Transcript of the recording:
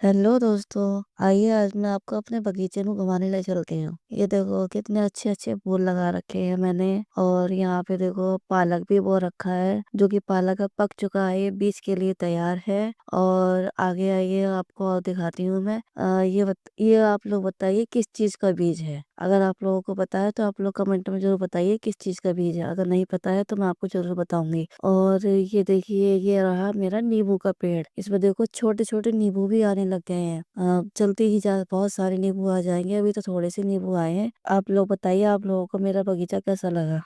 Hello दोस्तों। आइए आज मैं आपको अपने बगीचे में घुमाने ले चलती हूँ। ये देखो कितने अच्छे अच्छे फूल लगा रखे हैं मैंने। और यहाँ पे देखो पालक भी बो रखा है, जो कि पालक अब पक चुका है, ये बीज के लिए तैयार है। और आगे आइए आपको और दिखाती हूँ मैं। ये आप लोग बताइए किस चीज का बीज है। अगर आप लोगों को पता है तो आप लोग कमेंट में जरूर बताइए किस चीज का बीज है। अगर नहीं पता है तो मैं आपको जरूर बताऊंगी। और ये देखिए, ये रहा मेरा नींबू का पेड़। इसमें देखो छोटे छोटे नींबू भी आने लग गए हैं। चलते ही जा बहुत सारे नींबू आ जाएंगे। अभी तो थोड़े से नींबू आए हैं। आप लोग बताइए, आप लोगों को मेरा बगीचा कैसा लगा।